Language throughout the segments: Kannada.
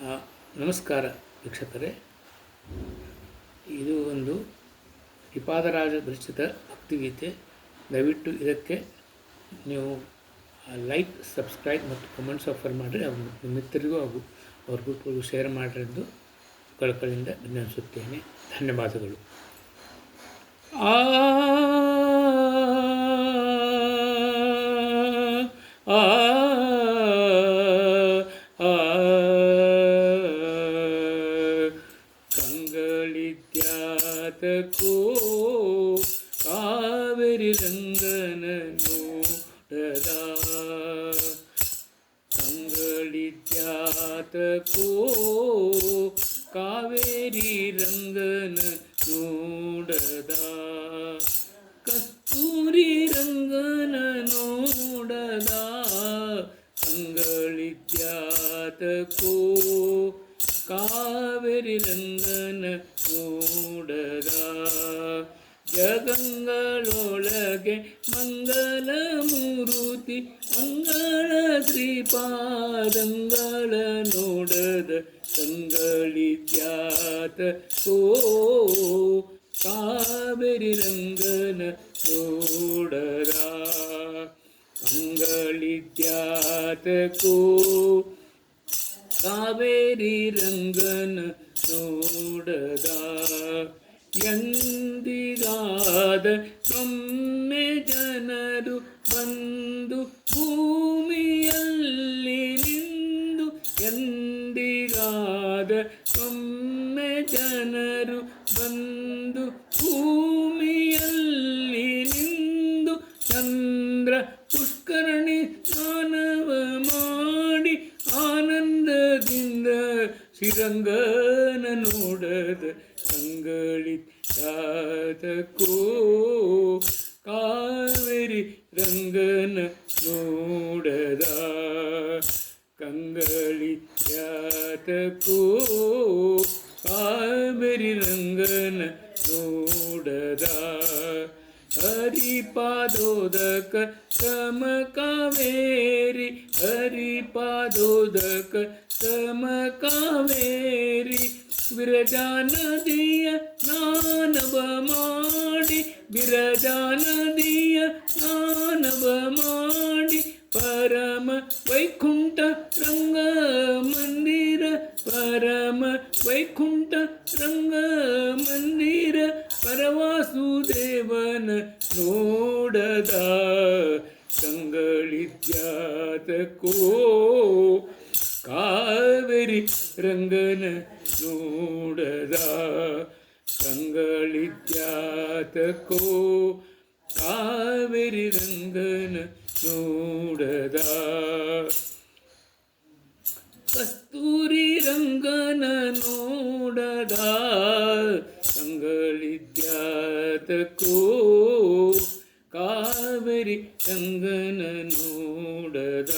ನಮಸ್ಕಾರ ವೀಕ್ಷಕರೇ. ಇದು ಒಂದು ಶ್ರೀಪಾದರಾಜ ವಿರಚಿತ ಭಕ್ತಿಗೀತೆ. ದಯವಿಟ್ಟು ಇದಕ್ಕೆ ನೀವು ಲೈಕ್, ಸಬ್ಸ್ಕ್ರೈಬ್ ಮತ್ತು ಕಮೆಂಟ್ಸ್ ಆಫರ್ ಮಾಡಿರಿ. ನಿಮ್ಮ ಮಿತ್ರರಿಗೂ ಹಾಗೂ ಅವ್ರ ಗ್ರೂಪ್ಗಳಿಗೂ ಶೇರ್ ಮಾಡಿರಿ ಎಂದು ಕಳಕಳಿಯಿಂದ ವಿನಂತಿಸುತ್ತೇನೆ. ಧನ್ಯವಾದಗಳು. ಕಂಗಳಿದ್ಯಾತಕೋ ಕಾವೇರಿ ರಂಗನ ನೋಡದ, ಕಂಗಳಿದ್ಯಾತಕೋ ಕಾವೇರಿ ರಂಗನ ನೋಡದ, ಕಸ್ತೂರಿ ರಂಗನ ನೋಡದ, ಕಂಗಳಿದ್ಯಾತಕೋ ಕಾವೇರಿ ರಂಗನ ನೋಡದ, ಜಗಂಗಳೊಳಗೆ ಮಂಗಲ ಮೂರುತಿ ಅಂಗಳ ಶ್ರೀಪಾದಂಗಳ ನೋಡದ, ಕಂಗಳಿದ್ಯಾತಕೋ ಕಾವೇರಿ ರಂಗನ ನೋಡದ, ಕಂಗಳಿದ್ಯಾತಕೋ ಕಾವೇರಿ ರಂಗನ ನೋಡದ, ಎಂದಿಗಾದ ಒಮ್ಮೆ ಜನರು ಬಂದು ಭೂಮಿಯಲ್ಲಿ ನಿಂದು, ಎಂದಿಗಾದ ಒಮ್ಮೆ ಜನರು ಬಂದು ಭೂಮಿಯಲ್ಲಿ ನಿಂದು, ಚಂದ್ರ ಪುಷ್ಕರಣಿ ಸ್ನಾನವ ಮಾಡಿ ಆನಂದದಿಂದ ಶ್ರೀರಂಗನ ನೋಡದ, ಕಂಗಳಿದ್ಯಾತಕೋ ಕಾವೇರಿ ರಂಗನ ನೋಡದ, ಕಂಗಳಿದ್ಯಾತಕೋ ಕಾವೇರಿ ರಂಗನ ನೋಡದ, ಹರಿಪಾದೋದಕ ಸಮ ಕಾವೇರಿ, ಹರಿಪಾದೋದಕ ಸಮ ಕಾವೇರಿ, ವಿರಜಾ ನದಿಯ ಸ್ನಾನವ ಮಾಡಿ, ವಿರಜಾ ನದಿಯ ಸ್ನಾನವ ಮಾಡಿ, ಪರಮ ವೈಕುಂಠ ರಂಗ ಮಂದಿರ, ಪರಮ ವೈಕುಂಠ ರಂಗ ಮಂದಿರ, ಪರವಾಸುದೇವನ ನೋಡದ, ಕಂಗಳಿದ್ಯಾತಕೋ ಕಾವೇರಿ ರಂಗನ ನೋಡದ, ಕಂಗಳಿದ್ಯಾತಕೋ ಕಾವೇರಿ ರಂಗನ ನೋಡದ, ಕಸ್ತೂರಿ ರಂಗನ ನೋಡದ, ಕಂಗಳಿದ್ಯಾತಕೋ ಕಾವೇರಿ ರಂಗನ ನೋಡದ,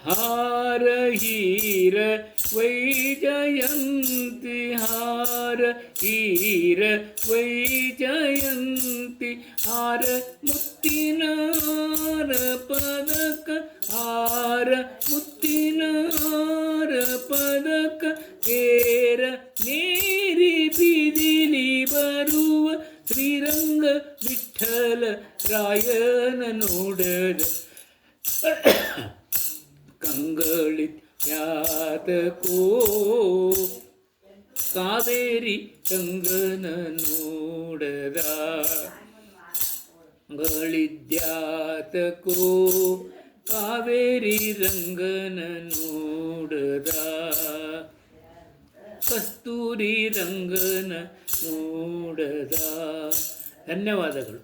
ಹಾರ ಹೀರ ವೈಜಯಂತಿ, ಹಾರ ಹೀರ ವೈಜಯಂತಿ, ಹಾರ ಮುತ್ತಿನ ಹಾರ ಪದಕ, ಹಾರ ಮುತ್ತಿನ ಹಾರ ಪದಕ, ಏರ ನೇರಿ ಬಿದಿಲಿ ಬರುವ ಶ್ರೀರಂಗ ವಿಠಲ ರಾಯನ ನೋಡದ, ಕಂಗಳಿದ್ಯಾತಕೋ ಕಾವೇರಿ ರಂಗನ ನೋಡದ, ಕಂಗಳಿದ್ಯಾತಕೋ ಕಾವೇರಿ ರಂಗನ ನೋಡದ, ಕಸ್ತೂರಿ ರಂಗನ ನೋಡದ. ಧನ್ಯವಾದಗಳು.